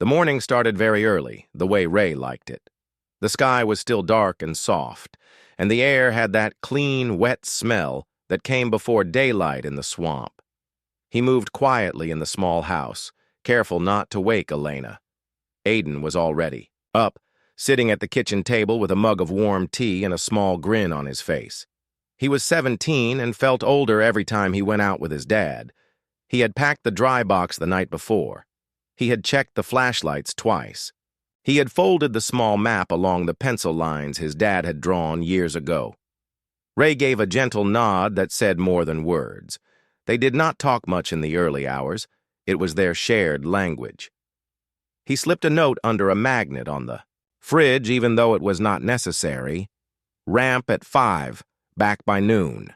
The morning started very early, the way Ray liked it. The sky was still dark and soft, and the air had that clean, wet smell that came before daylight in the swamp. He moved quietly in the small house, careful not to wake Elena. Aiden was already up, sitting at the kitchen table with a mug of warm tea and a small grin on his face. He was 17 and felt older every time he went out with his dad. He had packed the dry box the night before. He had checked the flashlights twice. He had folded the small map along the pencil lines his dad had drawn years ago. Ray gave a gentle nod that said more than words. They did not talk much in the early hours. It was their shared language. He slipped a note under a magnet on the fridge, even though it was not necessary. Ramp at 5, back by noon.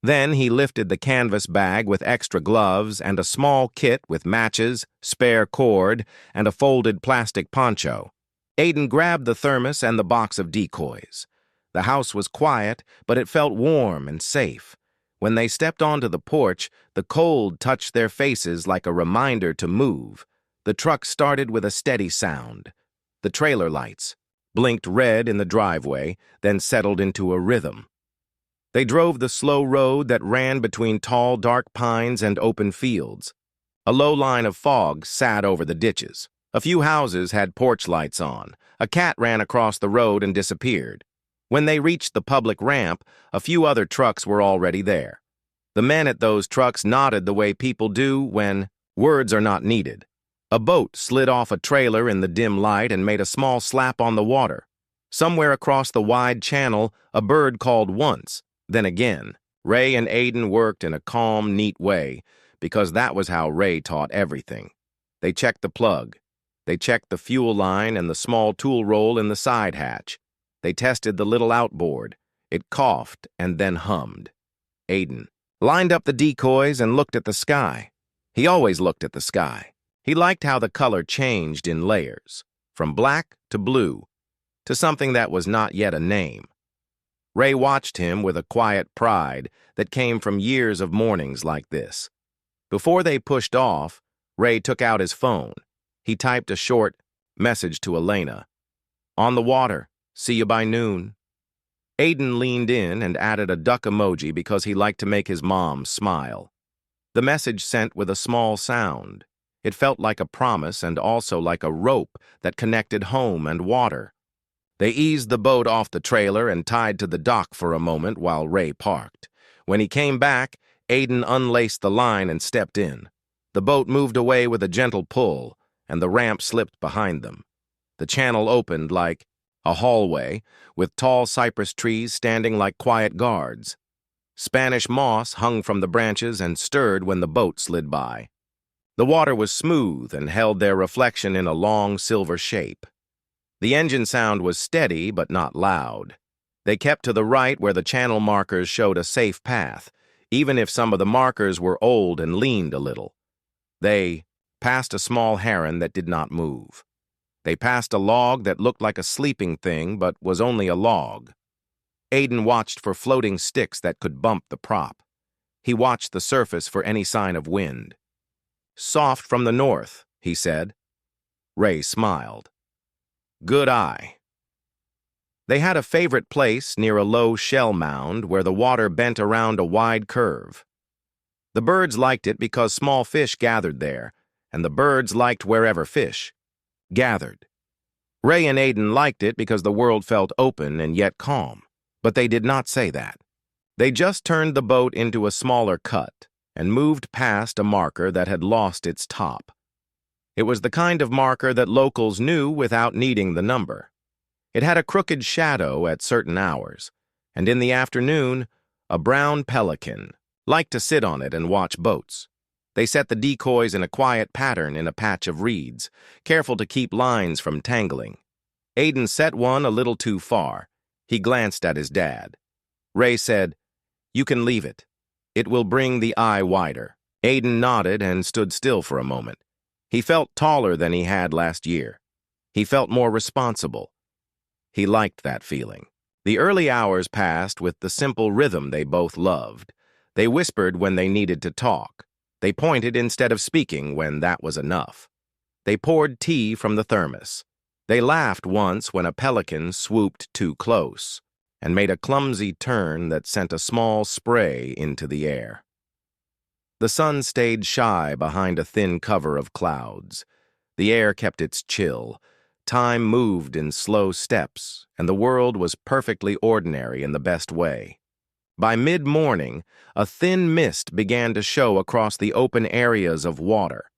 Then he lifted the canvas bag with extra gloves and a small kit with matches, spare cord, and a folded plastic poncho. Aiden grabbed the thermos and the box of decoys. The house was quiet, but it felt warm and safe. When they stepped onto the porch, the cold touched their faces like a reminder to move. The truck started with a steady sound. The trailer lights blinked red in the driveway, then settled into a rhythm. They drove the slow road that ran between tall, dark pines and open fields. A low line of fog sat over the ditches. A few houses had porch lights on. A cat ran across the road and disappeared. When they reached the public ramp, a few other trucks were already there. The men at those trucks nodded the way people do when words are not needed. A boat slid off a trailer in the dim light and made a small slap on the water. Somewhere across the wide channel, a bird called once. Then again. Ray and Aiden worked in a calm, neat way, because that was how Ray taught everything. They checked the plug. They checked the fuel line and the small tool roll in the side hatch. They tested the little outboard. It coughed and then hummed. Aiden lined up the decoys and looked at the sky. He always looked at the sky. He liked how the color changed in layers, from black to blue, to something that was not yet a name. Ray watched him with a quiet pride that came from years of mornings like this. Before they pushed off, Ray took out his phone. He typed a short message to Elena. "On the water. See you by noon." Aiden leaned in and added a duck emoji because he liked to make his mom smile. The message sent with a small sound. It felt like a promise and also like a rope that connected home and water. They eased the boat off the trailer and tied to the dock for a moment while Ray parked. When he came back, Aiden unlaced the line and stepped in. The boat moved away with a gentle pull, and the ramp slipped behind them. The channel opened like a hallway, with tall cypress trees standing like quiet guards. Spanish moss hung from the branches and stirred when the boat slid by. The water was smooth and held their reflection in a long silver shape. The engine sound was steady but not loud. They kept to the right where the channel markers showed a safe path, even if some of the markers were old and leaned a little. They passed a small heron that did not move. They passed a log that looked like a sleeping thing but was only a log. Aiden watched for floating sticks that could bump the prop. He watched the surface for any sign of wind. "Soft from the north," he said. Ray smiled. "Good eye." They had a favorite place near a low shell mound where the water bent around a wide curve. The birds liked it because small fish gathered there, and the birds liked wherever fish gathered. Ray and Aiden liked it because the world felt open and yet calm, but they did not say that. They just turned the boat into a smaller cut and moved past a marker that had lost its top. It was the kind of marker that locals knew without needing the number. It had a crooked shadow at certain hours, and in the afternoon, a brown pelican liked to sit on it and watch boats. They set the decoys in a quiet pattern in a patch of reeds, careful to keep lines from tangling. Aiden set one a little too far. He glanced at his dad. Ray said, "You can leave it. It will bring the eye wider." Aiden nodded and stood still for a moment. He felt taller than he had last year. He felt more responsible. He liked that feeling. The early hours passed with the simple rhythm they both loved. They whispered when they needed to talk. They pointed instead of speaking when that was enough. They poured tea from the thermos. They laughed once when a pelican swooped too close and made a clumsy turn that sent a small spray into the air. The sun stayed shy behind a thin cover of clouds. The air kept its chill. Time moved in slow steps, and the world was perfectly ordinary in the best way. By mid-morning, a thin mist began to show across the open areas of water.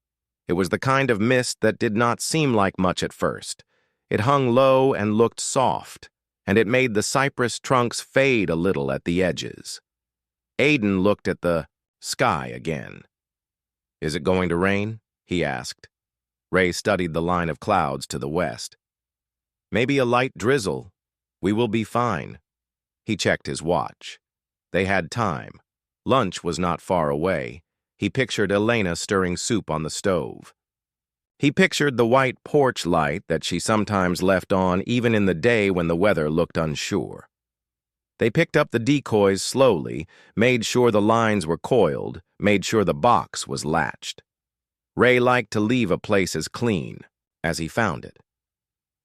It was the kind of mist that did not seem like much at first. It hung low and looked soft, and it made the cypress trunks fade a little at the edges. Aiden looked at the sky again. "Is it going to rain?" he asked. Ray studied the line of clouds to the west. "Maybe a light drizzle. We will be fine." He checked his watch. They had time. Lunch was not far away. He pictured Elena stirring soup on the stove. He pictured the white porch light that she sometimes left on even in the day when the weather looked unsure. They picked up the decoys slowly, made sure the lines were coiled, made sure the box was latched. Ray liked to leave a place as clean as he found it.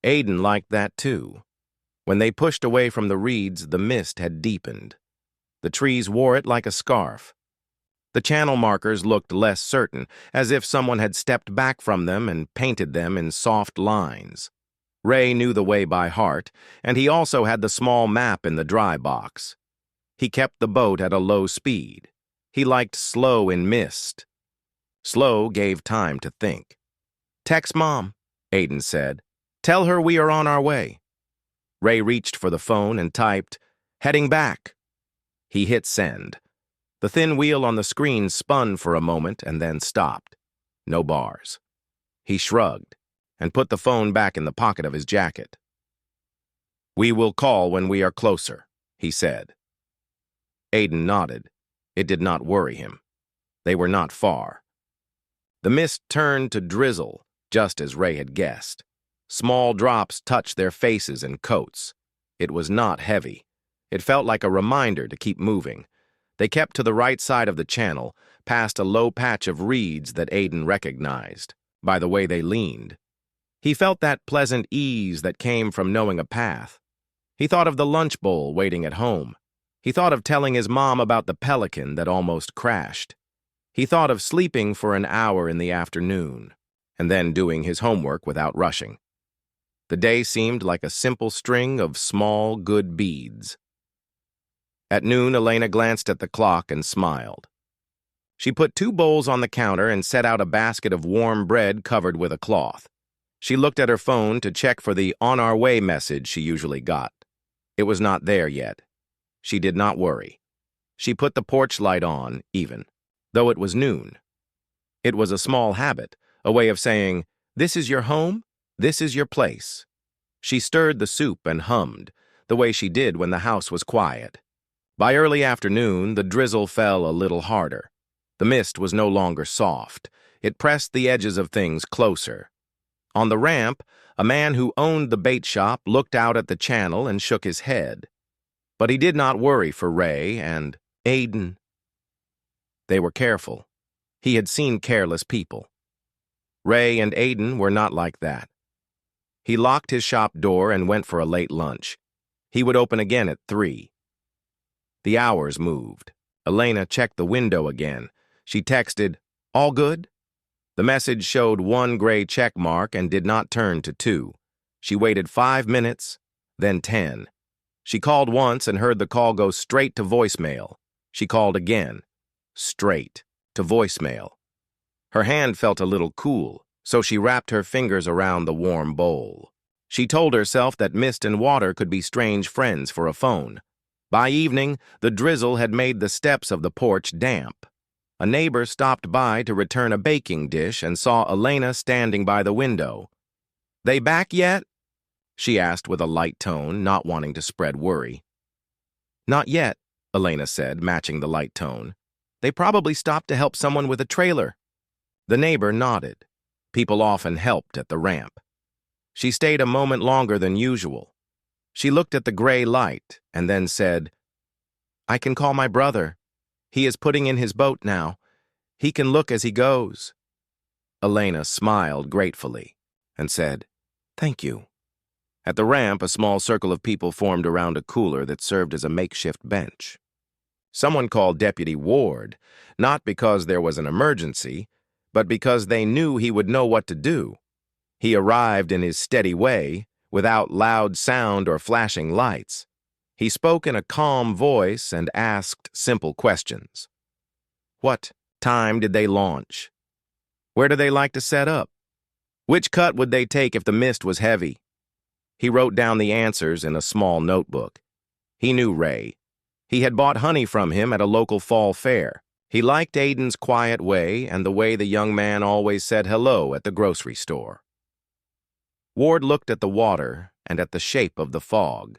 Aiden liked that too. When they pushed away from the reeds, the mist had deepened. The trees wore it like a scarf. The channel markers looked less certain, as if someone had stepped back from them and painted them in soft lines. Ray knew the way by heart, and he also had the small map in the dry box. He kept the boat at a low speed. He liked slow in mist. Slow gave time to think. "Text Mom," Aiden said. "Tell her we are on our way." Ray reached for the phone and typed, "Heading back." He hit send. The thin wheel on the screen spun for a moment and then stopped. No bars. He shrugged and put the phone back in the pocket of his jacket. "We will call when we are closer," he said. Aiden nodded. It did not worry him. They were not far. The mist turned to drizzle, just as Ray had guessed. Small drops touched their faces and coats. It was not heavy. It felt like a reminder to keep moving. They kept to the right side of the channel, past a low patch of reeds that Aiden recognized, by the way they leaned. He felt that pleasant ease that came from knowing a path. He thought of the lunch bowl waiting at home. He thought of telling his mom about the pelican that almost crashed. He thought of sleeping for an hour in the afternoon, and then doing his homework without rushing. The day seemed like a simple string of small, good beads. At noon, Elena glanced at the clock and smiled. She put 2 bowls on the counter and set out a basket of warm bread covered with a cloth. She looked at her phone to check for the "on our way" message she usually got. It was not there yet. She did not worry. She put the porch light on, even, though it was noon. It was a small habit, a way of saying, "This is your home, this is your place." She stirred the soup and hummed, the way she did when the house was quiet. By early afternoon, the drizzle fell a little harder. The mist was no longer soft. It pressed the edges of things closer. On the ramp, a man who owned the bait shop looked out at the channel and shook his head. But he did not worry for Ray and Aiden. They were careful. He had seen careless people. Ray and Aiden were not like that. He locked his shop door and went for a late lunch. He would open again at 3. The hours moved. Elena checked the window again. She texted, "All good?" The message showed 1 gray check mark and did not turn to 2. She waited 5 minutes, then 10. She called once and heard the call go straight to voicemail. She called again, straight to voicemail. Her hand felt a little cool, so she wrapped her fingers around the warm bowl. She told herself that mist and water could be strange friends for a phone. By evening, the drizzle had made the steps of the porch damp. A neighbor stopped by to return a baking dish and saw Elena standing by the window. "They back yet?" she asked with a light tone, not wanting to spread worry. "Not yet," Elena said, matching the light tone. "They probably stopped to help someone with a trailer." The neighbor nodded. People often helped at the ramp. She stayed a moment longer than usual. She looked at the gray light and then said, "I can call my brother. He is putting in his boat now. He can look as he goes." Elena smiled gratefully and said, "Thank you." At the ramp, a small circle of people formed around a cooler that served as a makeshift bench. Someone called Deputy Ward, not because there was an emergency, but because they knew he would know what to do. He arrived in his steady way, without loud sound or flashing lights. He spoke in a calm voice and asked simple questions. What time did they launch? Where do they like to set up? Which cut would they take if the mist was heavy? He wrote down the answers in a small notebook. He knew Ray. He had bought honey from him at a local fall fair. He liked Aiden's quiet way and the way the young man always said hello at the grocery store. Ward looked at the water and at the shape of the fog.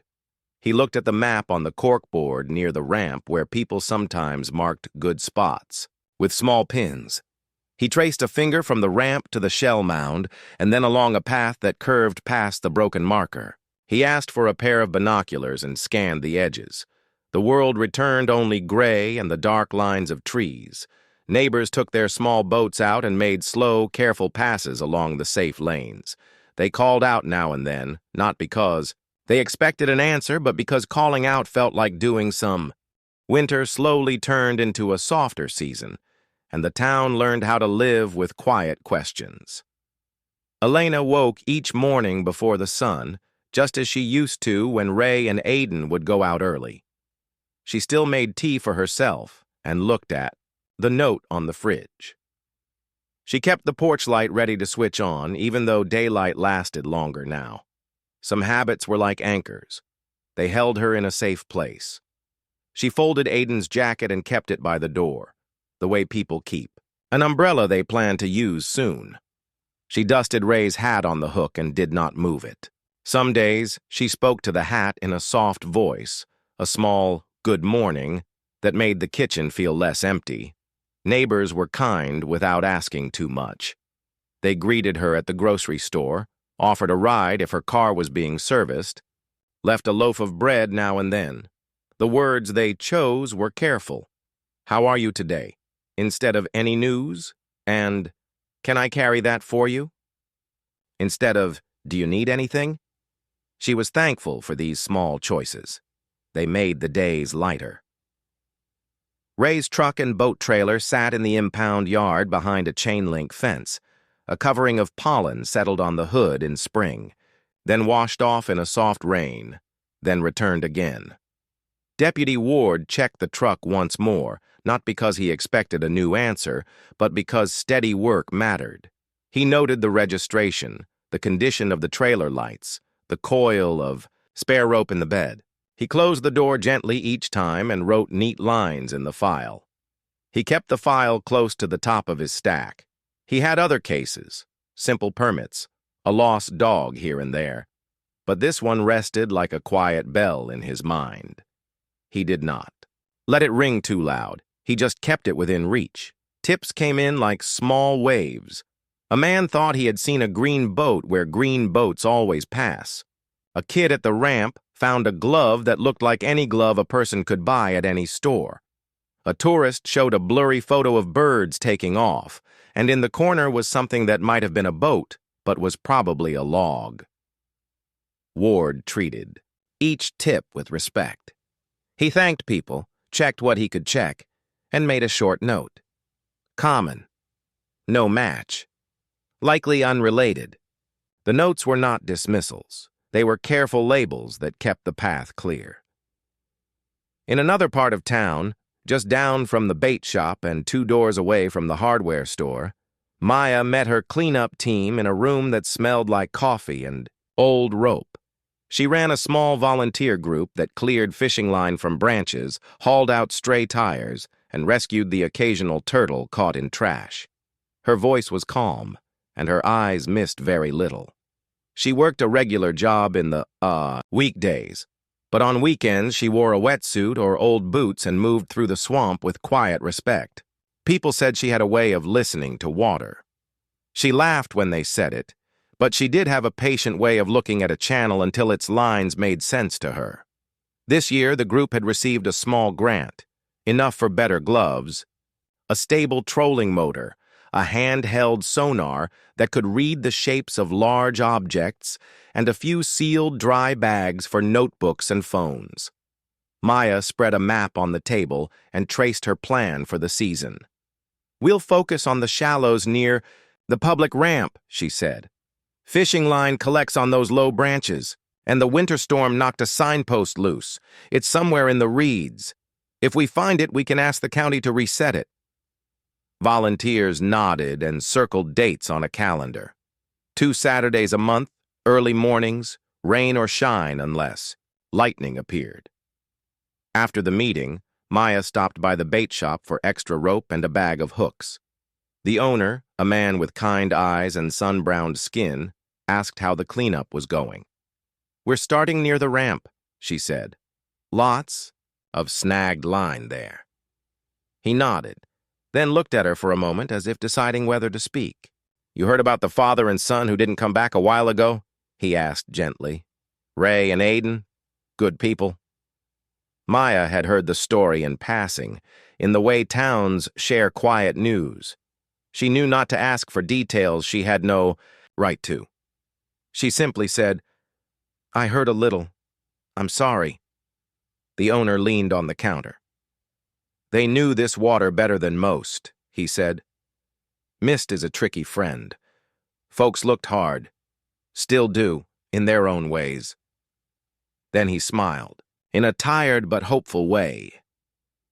He looked at the map on the corkboard near the ramp where people sometimes marked good spots, with small pins. He traced a finger from the ramp to the shell mound and then along a path that curved past the broken marker. He asked for a pair of binoculars and scanned the edges. The world returned only gray and the dark lines of trees. Neighbors took their small boats out and made slow, careful passes along the safe lanes. They called out now and then, not because they expected an answer, but because calling out felt like doing some. Winter slowly turned into a softer season, and the town learned how to live with quiet questions. Elena woke each morning before the sun, just as she used to when Ray and Aiden would go out early. She still made tea for herself and looked at the note on the fridge. She kept the porch light ready to switch on, even though daylight lasted longer now. Some habits were like anchors. They held her in a safe place. She folded Aiden's jacket and kept it by the door, the way people keep an umbrella they planned to use soon. She dusted Ray's hat on the hook and did not move it. Some days, she spoke to the hat in a soft voice, a small good morning that made the kitchen feel less empty. Neighbors were kind without asking too much. They greeted her at the grocery store, offered a ride if her car was being serviced, left a loaf of bread now and then. The words they chose were careful. "How are you today?" instead of "any news?" and "can I carry that for you?" instead of "do you need anything?" She was thankful for these small choices. They made the days lighter. Ray's truck and boat trailer sat in the impound yard behind a chain-link fence. A covering of pollen settled on the hood in spring, then washed off in a soft rain, then returned again. Deputy Ward checked the truck once more, not because he expected a new answer, but because steady work mattered. He noted the registration, the condition of the trailer lights, the coil of spare rope in the bed. He closed the door gently each time and wrote neat lines in the file. He kept the file close to the top of his stack. He had other cases, simple permits, a lost dog here and there, but this one rested like a quiet bell in his mind. He did not let it ring too loud. He just kept it within reach. Tips came in like small waves. A man thought he had seen a green boat where green boats always pass. A kid at the ramp found a glove that looked like any glove a person could buy at any store. A tourist showed a blurry photo of birds taking off, and in the corner was something that might have been a boat, but was probably a log. Ward treated each tip with respect. He thanked people, checked what he could check, and made a short note. Common. No match. Likely unrelated. The notes were not dismissals. They were careful labels that kept the path clear. In another part of town, just down from the bait shop and 2 doors away from the hardware store, Maya met her cleanup team in a room that smelled like coffee and old rope. She ran a small volunteer group that cleared fishing line from branches, hauled out stray tires, and rescued the occasional turtle caught in trash. Her voice was calm, and her eyes missed very little. She worked a regular job in the, weekdays, but on weekends she wore a wetsuit or old boots and moved through the swamp with quiet respect. People said she had a way of listening to water. She laughed when they said it, but she did have a patient way of looking at a channel until its lines made sense to her. This year, the group had received a small grant, enough for better gloves, a stable trolling motor, a handheld sonar that could read the shapes of large objects, and a few sealed dry bags for notebooks and phones. Maya spread a map on the table and traced her plan for the season. "We'll focus on the shallows near the public ramp," she said. "Fishing line collects on those low branches, and the winter storm knocked a signpost loose. It's somewhere in the reeds. If we find it, we can ask the county to reset it." Volunteers nodded and circled dates on a calendar. 2 Saturdays a month, early mornings, rain or shine unless lightning appeared. After the meeting, Maya stopped by the bait shop for extra rope and a bag of hooks. The owner, a man with kind eyes and sun-browned skin, asked how the cleanup was going. "We're starting near the ramp," she said. "Lots of snagged line there." He nodded, then looked at her for a moment as if deciding whether to speak. "You heard about the father and son who didn't come back a while ago?" he asked gently. "Ray and Aiden? Good people." Maya had heard the story in passing, in the way towns share quiet news. She knew not to ask for details she had no right to. She simply said, "I heard a little. I'm sorry." The owner leaned on the counter. "They knew this water better than most," he said. "Mist is a tricky friend. Folks looked hard. Still do, in their own ways." Then he smiled, in a tired but hopeful way.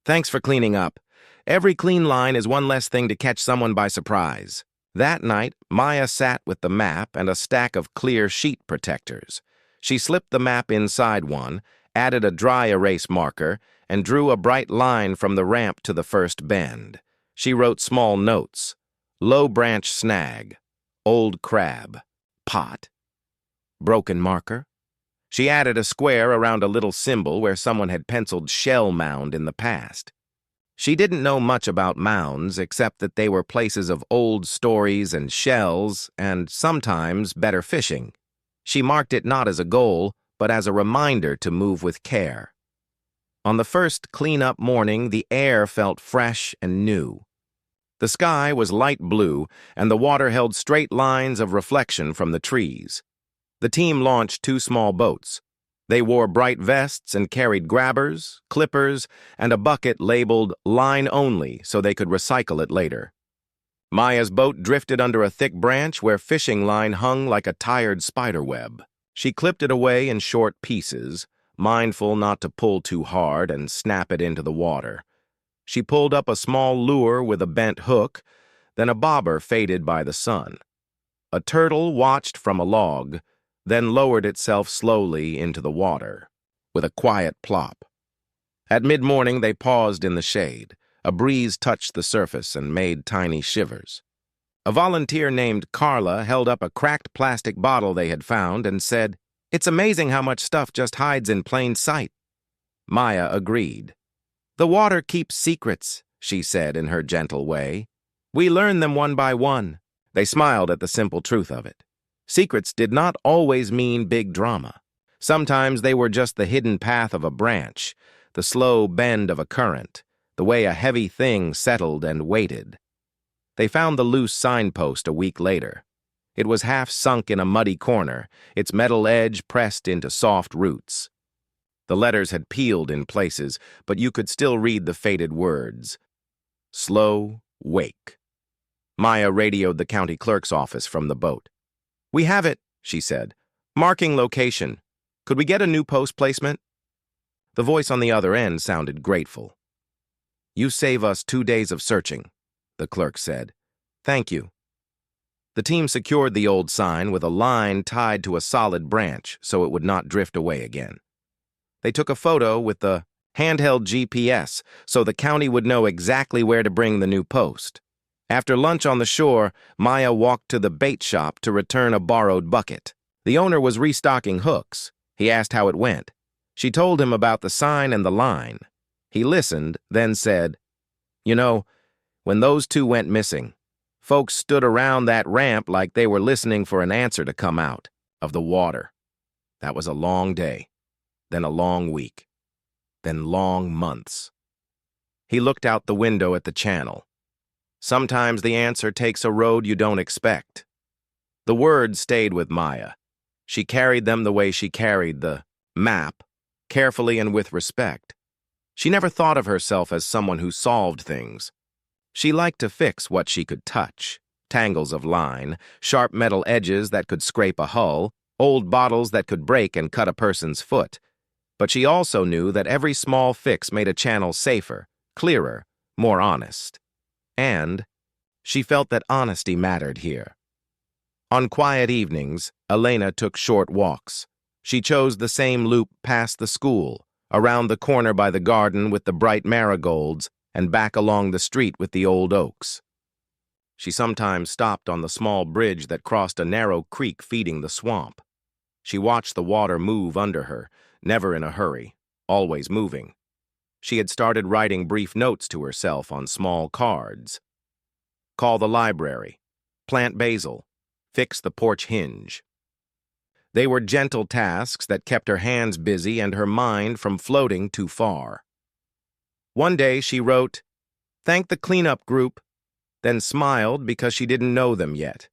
"Thanks for cleaning up. Every clean line is one less thing to catch someone by surprise." That night, Maya sat with the map and a stack of clear sheet protectors. She slipped the map inside one, added a dry erase marker, and drew a bright line from the ramp to the first bend. She wrote small notes: low branch snag, old crab, pot, broken marker. She added a square around a little symbol where someone had penciled shell mound in the past. She didn't know much about mounds except that they were places of old stories and shells and sometimes better fishing. She marked it not as a goal, but as a reminder to move with care. On the first clean-up morning, the air felt fresh and new. The sky was light blue, and the water held straight lines of reflection from the trees. The team launched 2 small boats. They wore bright vests and carried grabbers, clippers, and a bucket labeled "line only" so they could recycle it later. Maya's boat drifted under a thick branch where fishing line hung like a tired spiderweb. She clipped it away in short pieces, mindful not to pull too hard and snap it into the water. She pulled up a small lure with a bent hook, then a bobber faded by the sun. A turtle watched from a log, then lowered itself slowly into the water, with a quiet plop. At mid-morning, they paused in the shade. A breeze touched the surface and made tiny shivers. A volunteer named Carla held up a cracked plastic bottle they had found and said, "It's amazing how much stuff just hides in plain sight." Maya agreed. "The water keeps secrets," she said in her gentle way. "We learn them one by one." They smiled at the simple truth of it. Secrets did not always mean big drama. Sometimes they were just the hidden path of a branch, the slow bend of a current, the way a heavy thing settled and waited. They found the loose signpost a week later. It was half sunk in a muddy corner, its metal edge pressed into soft roots. The letters had peeled in places, but you could still read the faded words. Slow wake. Maya radioed the county clerk's office from the boat. "We have it," she said. "Marking location. Could we get a new post placement?" The voice on the other end sounded grateful. "You save us 2 days of searching," the clerk said. "Thank you." The team secured the old sign with a line tied to a solid branch so it would not drift away again. They took a photo with the handheld GPS so the county would know exactly where to bring the new post. After lunch on the shore, Maya walked to the bait shop to return a borrowed bucket. The owner was restocking hooks. He asked how it went. She told him about the sign and the line. He listened, then said, "You know, when those 2 went missing, folks stood around that ramp like they were listening for an answer to come out of the water. That was a long day, then a long week, then long months." He looked out the window at the channel. Sometimes the answer takes a road you don't expect. The words stayed with Maya. She carried them the way she carried the map, carefully and with respect. She never thought of herself as someone who solved things. She liked to fix what she could touch: tangles of line, sharp metal edges that could scrape a hull, old bottles that could break and cut a person's foot. But she also knew that every small fix made a channel safer, clearer, more honest. And she felt that honesty mattered here. On quiet evenings, Elena took short walks. She chose the same loop past the school, around the corner by the garden with the bright marigolds, and back along the street with the old oaks. She sometimes stopped on the small bridge that crossed a narrow creek feeding the swamp. She watched the water move under her, never in a hurry, always moving. She had started writing brief notes to herself on small cards. Call the library, plant basil, fix the porch hinge. They were gentle tasks that kept her hands busy and her mind from floating too far. One day she wrote, "Thank the cleanup group," then smiled because she didn't know them yet.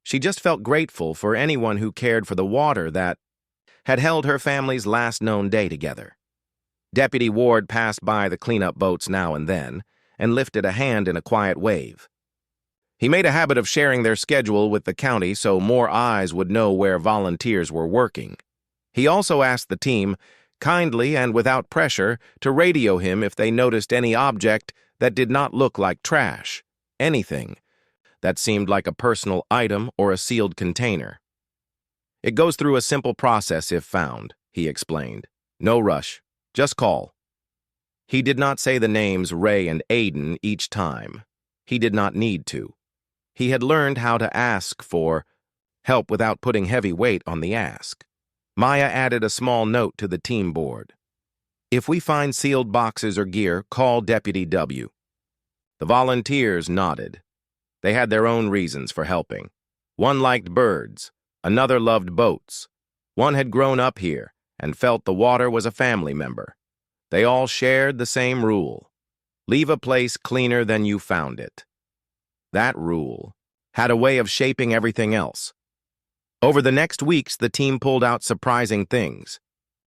She just felt grateful for anyone who cared for the water that had held her family's last known day together. Deputy Ward passed by the cleanup boats now and then and lifted a hand in a quiet wave. He made a habit of sharing their schedule with the county so more eyes would know where volunteers were working. He also asked the team, kindly and without pressure, to radio him if they noticed any object that did not look like trash, anything that seemed like a personal item or a sealed container. "It goes through a simple process if found," he explained. "No rush, just call." He did not say the names Ray and Aiden each time. He did not need to. He had learned how to ask for help without putting heavy weight on the ask. Maya added a small note to the team board. "If we find sealed boxes or gear, call Deputy W." The volunteers nodded. They had their own reasons for helping. One liked birds, another loved boats. One had grown up here and felt the water was a family member. They all shared the same rule: leave a place cleaner than you found it. That rule had a way of shaping everything else. Over the next weeks, the team pulled out surprising things.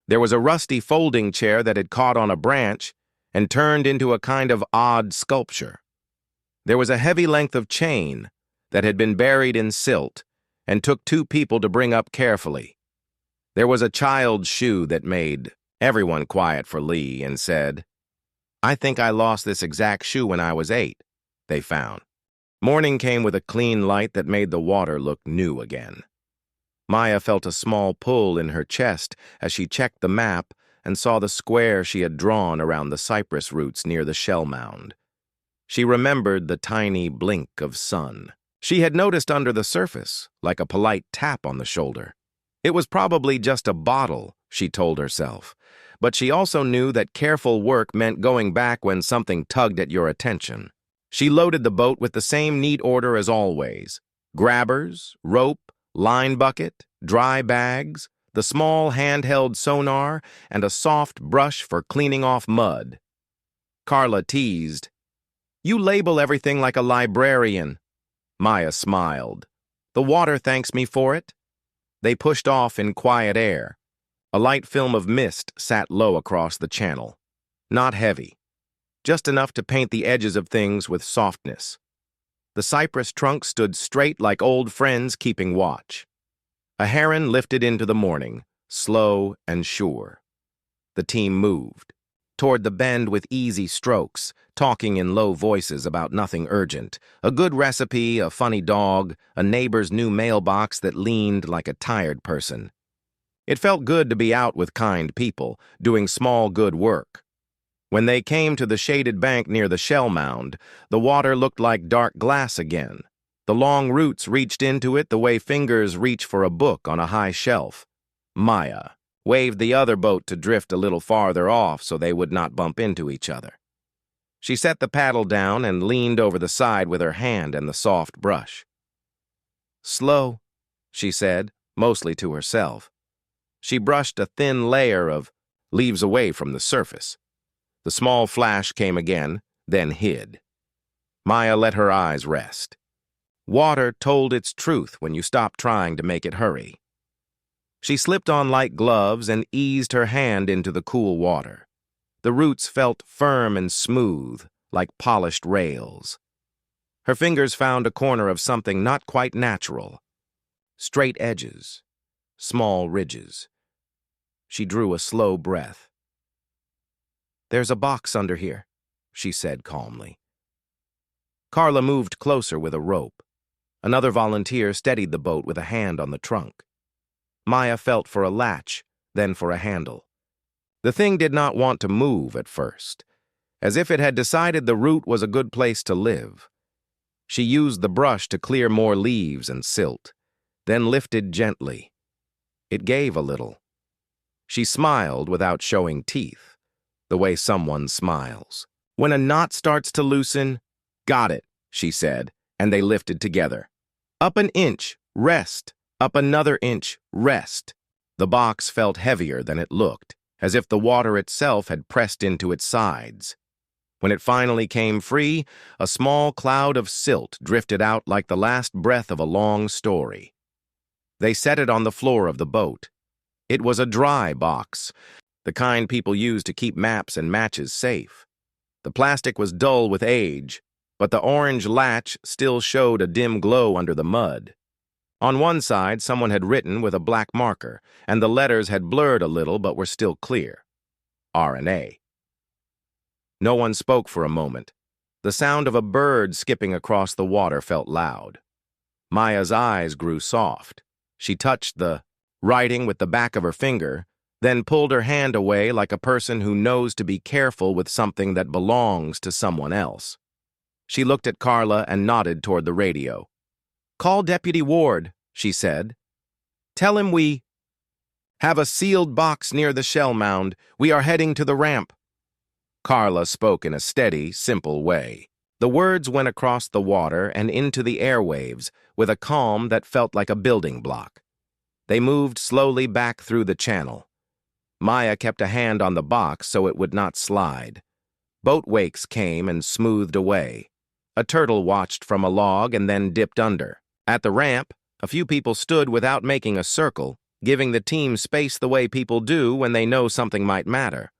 There was a rusty folding chair that had caught on a branch and turned into a kind of odd sculpture. There was a heavy length of chain that had been buried in silt and took 2 people to bring up carefully. There was a child's shoe that made everyone quiet for Lee and said, "I think I lost this exact shoe when I was 8, they found. Morning came with a clean light that made the water look new again. Maya felt a small pull in her chest as she checked the map and saw the square she had drawn around the cypress roots near the shell mound. She remembered the tiny blink of sun she had noticed under the surface, like a polite tap on the shoulder. It was probably just a bottle, she told herself, but she also knew that careful work meant going back when something tugged at your attention. She loaded the boat with the same neat order as always: grabbers, rope, line bucket, dry bags, the small handheld sonar, and a soft brush for cleaning off mud. Carla teased, "You label everything like a librarian." Maya smiled. "The water thanks me for it." They pushed off in quiet air. A light film of mist sat low across the channel. Not heavy, just enough to paint the edges of things with softness. The cypress trunk stood straight like old friends keeping watch. A heron lifted into the morning, slow and sure. The team moved toward the bend with easy strokes, talking in low voices about nothing urgent: a good recipe, a funny dog, a neighbor's new mailbox that leaned like a tired person. It felt good to be out with kind people, doing small good work. When they came to the shaded bank near the shell mound, the water looked like dark glass again. The long roots reached into it the way fingers reach for a book on a high shelf. Maya waved the other boat to drift a little farther off so they would not bump into each other. She set the paddle down and leaned over the side with her hand and the soft brush. "Slow," she said, mostly to herself. She brushed a thin layer of leaves away from the surface. The small flash came again, then hid. Maya let her eyes rest. Water told its truth when you stopped trying to make it hurry. She slipped on light gloves and eased her hand into the cool water. The roots felt firm and smooth, like polished rails. Her fingers found a corner of something not quite natural. Straight edges, small ridges. She drew a slow breath. "There's a box under here," she said calmly. Carla moved closer with a rope. Another volunteer steadied the boat with a hand on the trunk. Maya felt for a latch, then for a handle. The thing did not want to move at first, as if it had decided the route was a good place to live. She used the brush to clear more leaves and silt, then lifted gently. It gave a little. She smiled without showing teeth, the way someone smiles. When a knot starts to loosen, "Got it," she said, and they lifted together. Up an inch, rest. Up another inch, rest. The box felt heavier than it looked, as if the water itself had pressed into its sides. When it finally came free, a small cloud of silt drifted out like the last breath of a long story. They set it on the floor of the boat. It was a dry box, the kind people use to keep maps and matches safe. The plastic was dull with age, but the orange latch still showed a dim glow under the mud. On one side, someone had written with a black marker, and the letters had blurred a little but were still clear. R&A. No one spoke for a moment. The sound of a bird skipping across the water felt loud. Maya's eyes grew soft. She touched the writing with the back of her finger, then pulled her hand away like a person who knows to be careful with something that belongs to someone else. She looked at Carla and nodded toward the radio. "Call Deputy Ward," she said. "Tell him we have a sealed box near the shell mound. We are heading to the ramp." Carla spoke in a steady, simple way. The words went across the water and into the airwaves with a calm that felt like a building block. They moved slowly back through the channel. Maya kept a hand on the box so it would not slide. Boat wakes came and smoothed away. A turtle watched from a log and then dipped under. At the ramp, a few people stood without making a circle, giving the team space the way people do when they know something might matter.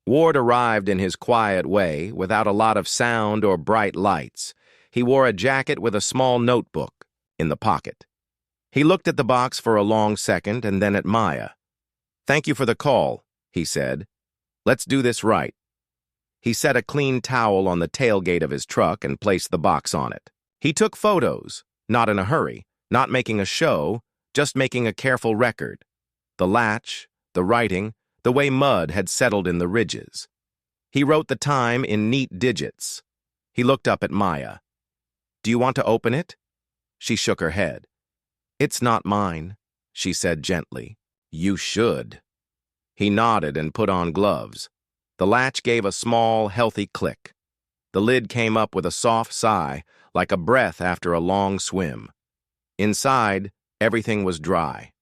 Ward arrived in his quiet way, without a lot of sound or bright lights. He wore a jacket with a small notebook in the pocket. He looked at the box for a long second and then at Maya. "Thank you for the call," he said. "Let's do this right." He set a clean towel on the tailgate of his truck and placed the box on it. He took photos, not in a hurry, not making a show, just making a careful record. The latch, the writing, the way mud had settled in the ridges. He wrote the time in neat digits. He looked up at Maya. "Do you want to open it?" She shook her head. "It's not mine," she said gently. "You should." He nodded and put on gloves. The latch gave a small, healthy click. The lid came up with a soft sigh, like a breath after a long swim. Inside, everything was dry.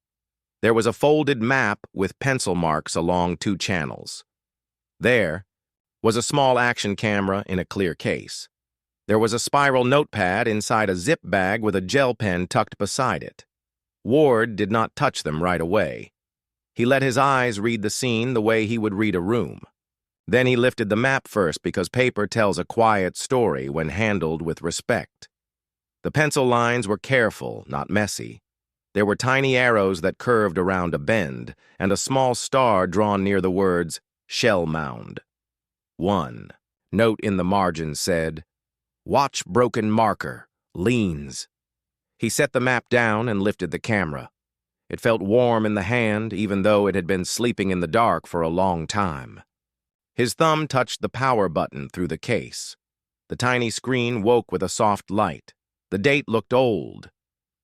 There was a folded map with pencil marks along 2 channels. There was a small action camera in a clear case. There was a spiral notepad inside a zip bag with a gel pen tucked beside it. Ward did not touch them right away. He let his eyes read the scene the way he would read a room. Then he lifted the map first because paper tells a quiet story when handled with respect. The pencil lines were careful, not messy. There were tiny arrows that curved around a bend, and a small star drawn near the words, "Shell Mound." 1. Note in the margin said, "Watch broken marker, leans." He set the map down and lifted the camera. It felt warm in the hand, even though it had been sleeping in the dark for a long time. His thumb touched the power button through the case. The tiny screen woke with a soft light. The date looked old.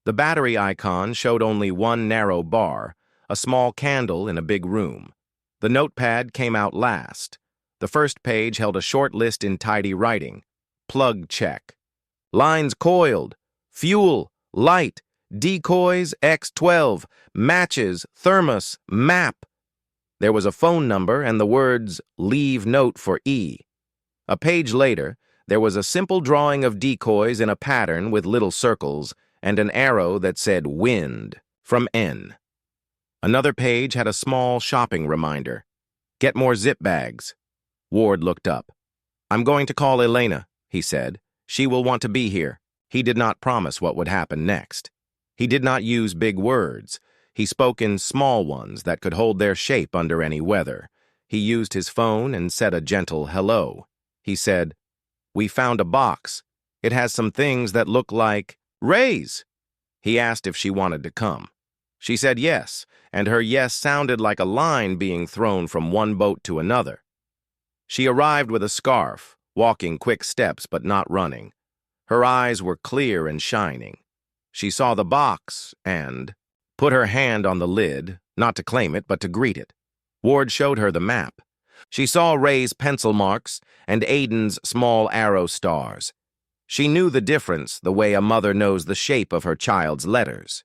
The battery icon showed only one narrow bar, a small candle in a big room. The notepad came out last. The first page held a short list in tidy writing. Plug check. Lines coiled. Fuel. Light. Decoys. X12. Matches. Thermos. Map. There was a phone number and the words, "Leave note for E." A page later, There was a simple drawing of decoys in a pattern with little circles and an arrow that said wind from N. Another page had a small shopping reminder. Get more zip bags. Ward looked up. I'm going to call Elena, he said. She will want to be here. He did not promise what would happen next. He did not use big words. He spoke in small ones that could hold their shape under any weather. He used his phone and said a gentle hello. He said, We found a box. It has some things that look like Ray's. He asked if she wanted to come. She said yes, and her yes sounded like a line being thrown from one boat to another. She arrived with a scarf, walking quick steps but not running. Her eyes were clear and shining. She saw the box and put her hand on the lid, not to claim it but to greet it. Ward showed her the map. She saw Ray's pencil marks and Aiden's small arrow stars. She knew the difference the way a mother knows the shape of her child's letters.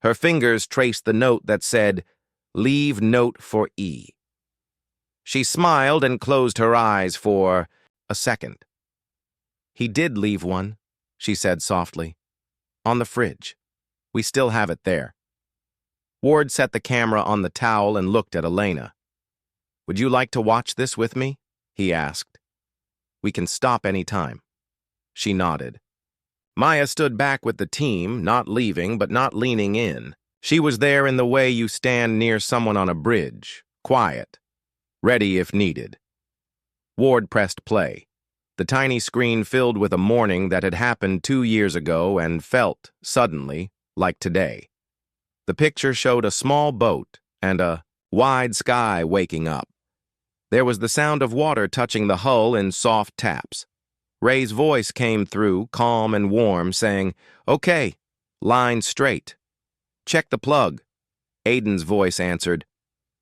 Her fingers traced the note that said, Leave note for E. She smiled and closed her eyes for a second. He did leave one, she said softly. On the fridge. We still have it there. Ward set the camera on the towel and looked at Elena. Would you like to watch this with me? He asked. We can stop any time. She nodded. Maya stood back with the team, not leaving but not leaning in. She was there in the way you stand near someone on a bridge, quiet, ready if needed. Ward pressed play. The tiny screen filled with a morning that had happened 2 years ago and felt, suddenly, like today. The picture showed a small boat and a wide sky waking up. There was the sound of water touching the hull in soft taps. Ray's voice came through, calm and warm, saying, Okay, line straight. Check the plug. Aiden's voice answered,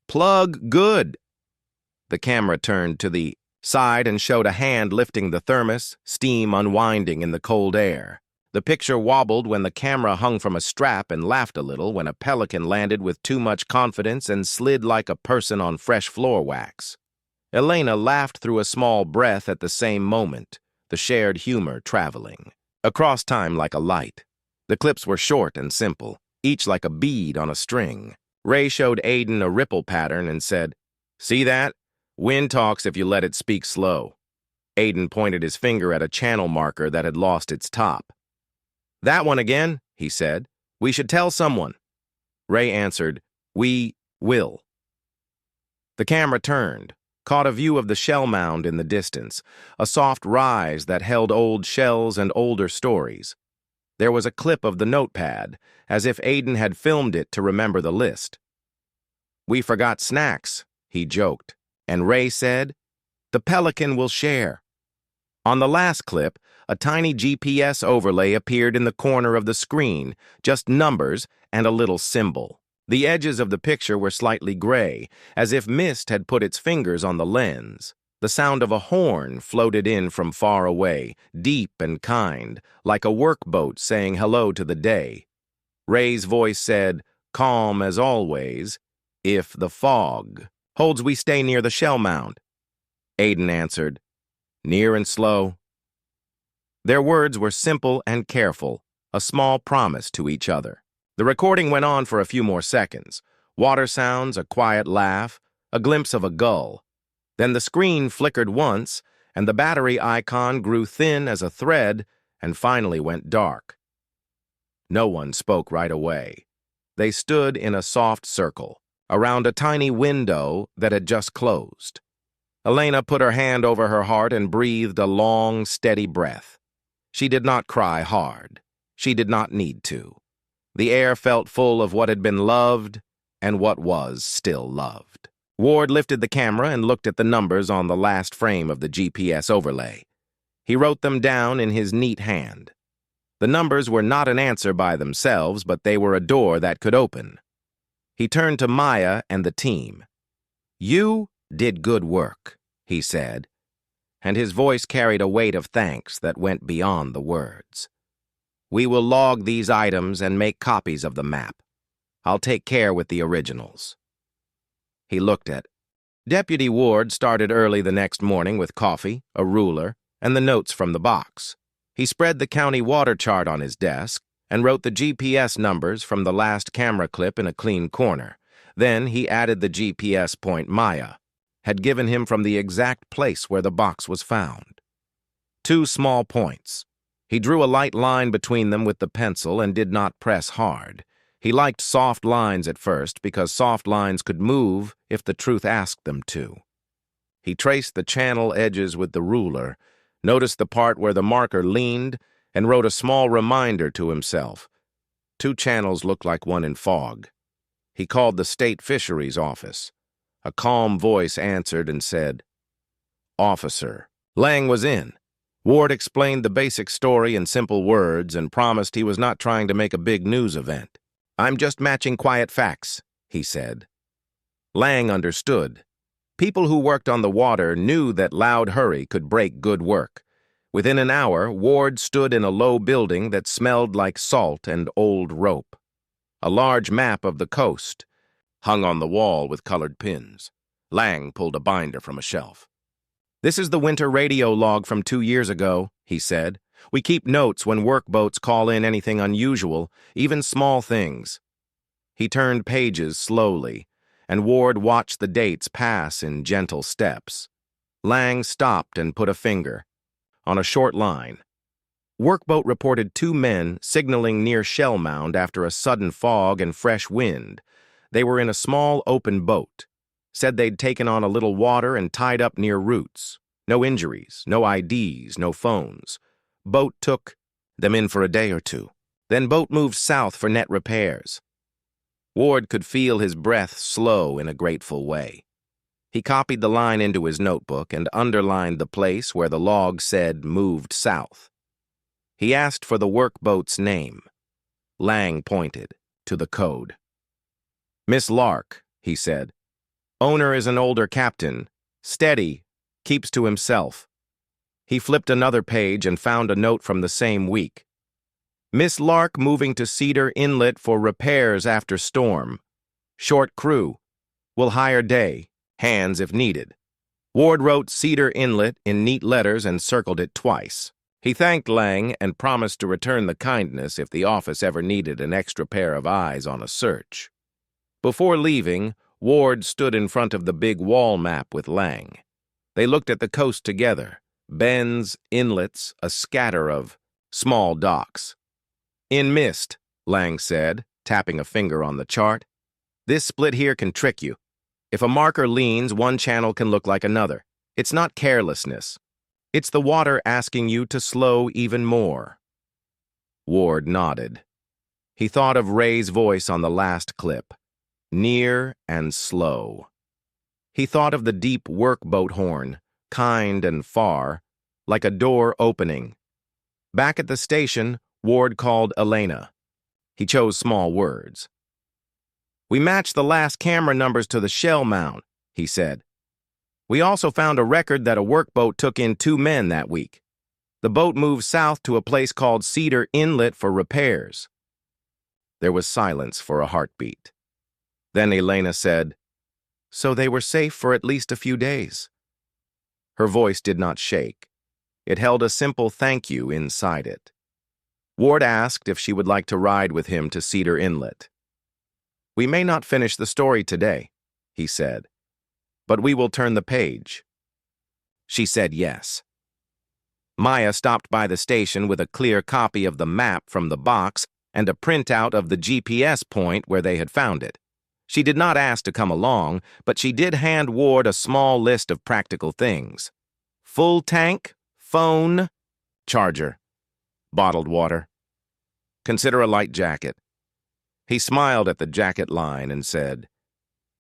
Plug good. The camera turned to the side and showed a hand lifting the thermos, steam unwinding in the cold air. The picture wobbled when the camera hung from a strap and laughed a little when a pelican landed with too much confidence and slid like a person on fresh floor wax. Elena laughed through a small breath at the same moment, the shared humor traveling across time like a light. The clips were short and simple, each like a bead on a string. Ray showed Aiden a ripple pattern and said, See that? Wind talks if you let it speak slow. Aiden pointed his finger at a channel marker that had lost its top. That one again, he said. We should tell someone. Ray answered, We will. The camera turned, caught a view of the shell mound in the distance, a soft rise that held old shells and older stories. There was a clip of the notepad, as if Aiden had filmed it to remember the list. We forgot snacks, he joked, and Ray said, The pelican will share. On the last clip, a tiny GPS overlay appeared in the corner of the screen, just numbers and a little symbol. The edges of the picture were slightly gray, as if mist had put its fingers on the lens. The sound of a horn floated in from far away, deep and kind, like a workboat saying hello to the day. Ray's voice said, calm as always, If the fog holds we stay near the shell mound. Aiden answered, Near and slow. Their words were simple and careful, a small promise to each other. The recording went on for a few more seconds. Water sounds, a quiet laugh, a glimpse of a gull. Then the screen flickered once, and the battery icon grew thin as a thread and finally went dark. No one spoke right away. They stood in a soft circle, around a tiny window that had just closed. Elena put her hand over her heart and breathed a long, steady breath. She did not cry hard. She did not need to. The air felt full of what had been loved and what was still loved. Ward lifted the camera and looked at the numbers on the last frame of the GPS overlay. He wrote them down in his neat hand. The numbers were not an answer by themselves, but they were a door that could open. He turned to Maya and the team. You did good work, he said, and his voice carried a weight of thanks that went beyond the words. We will log these items and make copies of the map. I'll take care with the originals. He looked at. Deputy Ward started early the next morning with coffee, a ruler, and the notes from the box. He spread the county water chart on his desk and wrote the GPS numbers from the last camera clip in a clean corner. Then he added the GPS point Maya had given him from the exact place where the box was found. 2 small points. He drew a light line between them with the pencil and did not press hard. He liked soft lines at first because soft lines could move if the truth asked them to. He traced the channel edges with the ruler, noticed the part where the marker leaned, and wrote a small reminder to himself. 2 channels looked like one in fog. He called the state fisheries office. A calm voice answered and said, "Officer." Lang was in. Ward explained the basic story in simple words and promised he was not trying to make a big news event. "I'm just matching quiet facts," he said. Lang understood. People who worked on the water knew that loud hurry could break good work. Within an hour, Ward stood in a low building that smelled like salt and old rope. A large map of the coast hung on the wall with colored pins. Lang pulled a binder from a shelf. "This is the winter radio log from 2 years ago," he said. "We keep notes when workboats call in anything unusual, even small things." He turned pages slowly, and Ward watched the dates pass in gentle steps. Lang stopped and put a finger on a short line. Workboat reported 2 men signaling near Shell Mound after a sudden fog and fresh wind. They were in a small open boat. Said they'd taken on a little water and tied up near roots. No injuries, no IDs, no phones. Boat took them in for a day or 2. Then boat moved south for net repairs. Ward could feel his breath slow in a grateful way. He copied the line into his notebook and underlined the place where the log said moved south. He asked for the workboat's name. Lang pointed to the code. "Miss Lark," he said. "Owner is an older captain. Steady, keeps to himself." He flipped another page and found a note from the same week. "Miss Lark moving to Cedar Inlet for repairs after storm. Short crew. Will hire day. Hands if needed." Ward wrote Cedar Inlet in neat letters and circled it twice. He thanked Lang and promised to return the kindness if the office ever needed an extra pair of eyes on a search. Before leaving, Ward stood in front of the big wall map with Lang. They looked at the coast together, bends, inlets, a scatter of small docks. "In mist," Lang said, tapping a finger on the chart. "This split here can trick you. If a marker leans, one channel can look like another. It's not carelessness. It's the water asking you to slow even more." Ward nodded. He thought of Ray's voice on the last clip. Near and slow. He thought of the deep workboat horn, kind and far, like a door opening. Back at the station, Ward called Elena. He chose small words. "We matched the last camera numbers to the Shell Mound," he said. "We also found a record that a workboat took in 2 men that week. The boat moved south to a place called Cedar Inlet for repairs." There was silence for a heartbeat. Then Elena said, "So they were safe for at least a few days." Her voice did not shake. It held a simple thank you inside it. Ward asked if she would like to ride with him to Cedar Inlet. "We may not finish the story today," he said, "but we will turn the page." She said yes. Maya stopped by the station with a clear copy of the map from the box and a printout of the GPS point where they had found it. She did not ask to come along, but she did hand Ward a small list of practical things. Full tank, phone, charger, bottled water. Consider a light jacket. He smiled at the jacket line and said,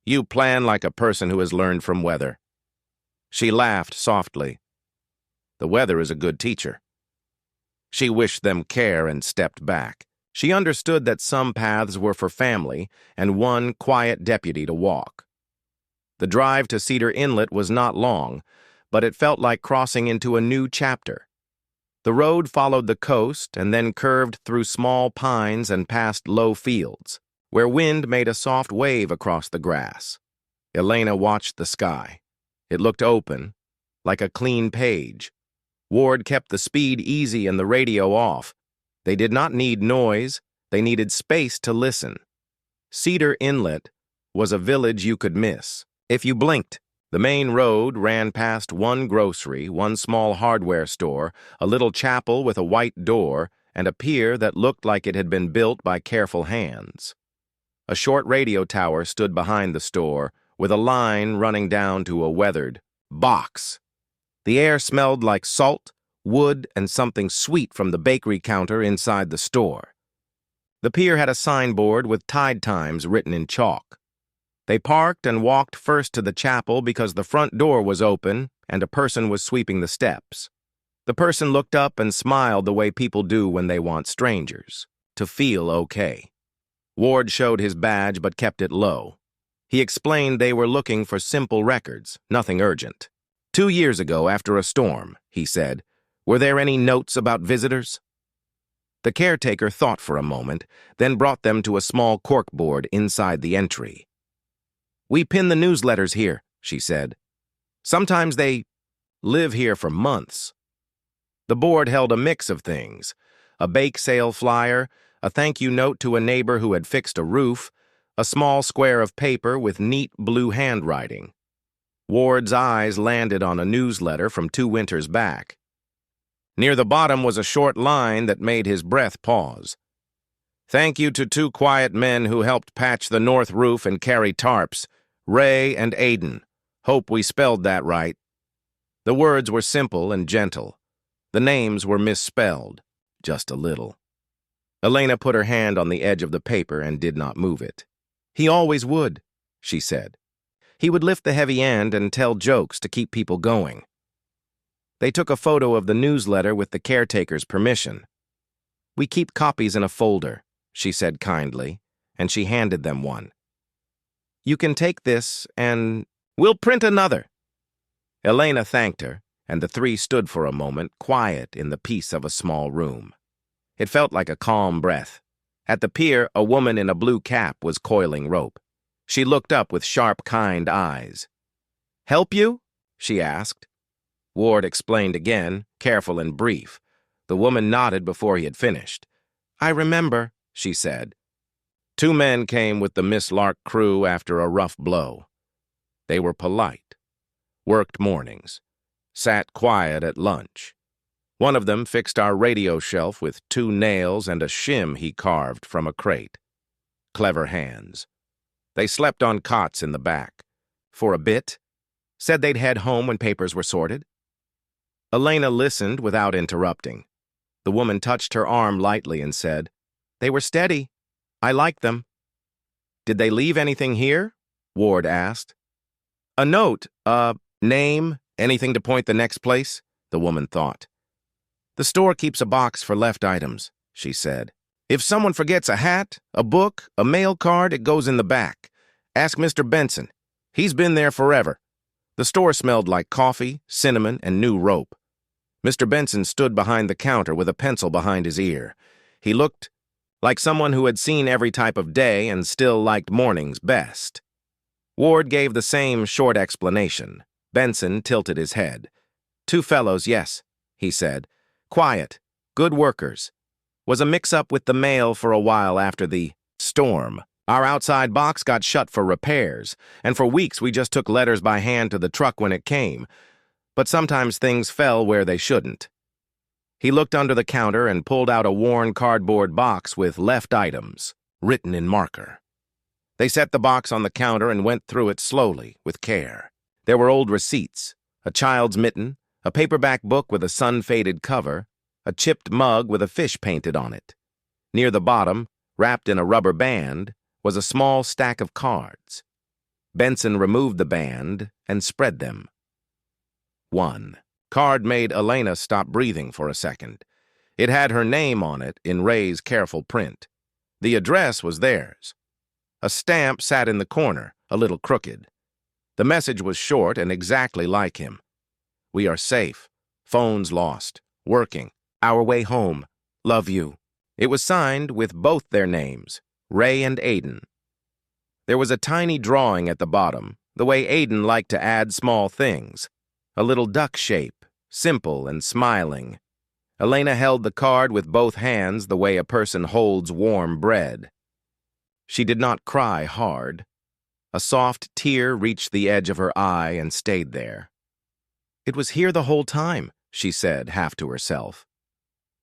"You plan like a person who has learned from weather." She laughed softly. "The weather is a good teacher." She wished them care and stepped back. She understood that some paths were for family and one quiet deputy to walk. The drive to Cedar Inlet was not long, but it felt like crossing into a new chapter. The road followed the coast and then curved through small pines and past low fields, where wind made a soft wave across the grass. Elena watched the sky. It looked open, like a clean page. Ward kept the speed easy and the radio off. They did not need noise, they needed space to listen. Cedar Inlet was a village you could miss if you blinked. The main road ran past one grocery, one small hardware store, a little chapel with a white door, and a pier that looked like it had been built by careful hands. A short radio tower stood behind the store, with a line running down to a weathered box. The air smelled like salt, wood, and something sweet from the bakery counter inside the store. The pier had a signboard with tide times written in chalk. They parked and walked first to the chapel because the front door was open and a person was sweeping the steps. The person looked up and smiled the way people do when they want strangers, to feel okay. Ward showed his badge but kept it low. He explained they were looking for simple records, nothing urgent. 2 years ago, after a storm, he said, were there any notes about visitors? The caretaker thought for a moment, then brought them to a small corkboard inside the entry. We pin the newsletters here, she said. Sometimes they live here for months. The board held a mix of things, a bake sale flyer, a thank you note to a neighbor who had fixed a roof, a small square of paper with neat blue handwriting. Ward's eyes landed on a newsletter from 2 winters back. Near the bottom was a short line that made his breath pause. Thank you to 2 quiet men who helped patch the north roof and carry tarps, Ray and Aiden. Hope we spelled that right. The words were simple and gentle. The names were misspelled, just a little. Elena put her hand on the edge of the paper and did not move it. He always would, she said. He would lift the heavy end and tell jokes to keep people going. They took a photo of the newsletter with the caretaker's permission. We keep copies in a folder, she said kindly, and she handed them one. You can take this and we'll print another. Elena thanked her, and the 3 stood for a moment, quiet in the peace of a small room. It felt like a calm breath. At the pier, a woman in a blue cap was coiling rope. She looked up with sharp, kind eyes. Help you? She asked. Ward explained again, careful and brief. The woman nodded before he had finished. I remember, she said. 2 men came with the Miss Lark crew after a rough blow. They were polite, worked mornings, sat quiet at lunch. One of them fixed our radio shelf with 2 nails and a shim he carved from a crate. Clever hands. They slept on cots in the back. For a bit. Said they'd head home when papers were sorted. Elena listened without interrupting. The woman touched her arm lightly and said, They were steady. I liked them. Did they leave anything here? Ward asked. A note, name, anything to point the next place, the woman thought. The store keeps a box for left items, she said. If someone forgets a hat, a book, a mail card, it goes in the back. Ask Mr. Benson. He's been there forever. The store smelled like coffee, cinnamon, and new rope. Mr. Benson stood behind the counter with a pencil behind his ear. He looked like someone who had seen every type of day and still liked mornings best. Ward gave the same short explanation. Benson tilted his head. 2 fellows, yes, he said. Quiet, good workers. Was a mix-up with the mail for a while after the storm. Our outside box got shut for repairs, and for weeks we just took letters by hand to the truck when it came. But sometimes things fell where they shouldn't. He looked under the counter and pulled out a worn cardboard box with left items, written in marker. They set the box on the counter and went through it slowly, with care. There were old receipts, a child's mitten, a paperback book with a sun-faded cover, a chipped mug with a fish painted on it. Near the bottom, wrapped in a rubber band, was a small stack of cards. Benson removed the band and spread them. 1. Card made Elena stop breathing for a second. It had her name on it in Ray's careful print. The address was theirs. A stamp sat in the corner, a little crooked. The message was short and exactly like him. We are safe. Phones lost. Working. Our way home. Love you. It was signed with both their names, Ray and Aiden. There was a tiny drawing at the bottom, the way Aiden liked to add small things. A little duck shape simple and smiling. Elena held the card with both hands the way a person holds warm bread. She did not cry hard. A soft tear reached the edge of her eye and stayed there. "It was here the whole time," she said, half to herself.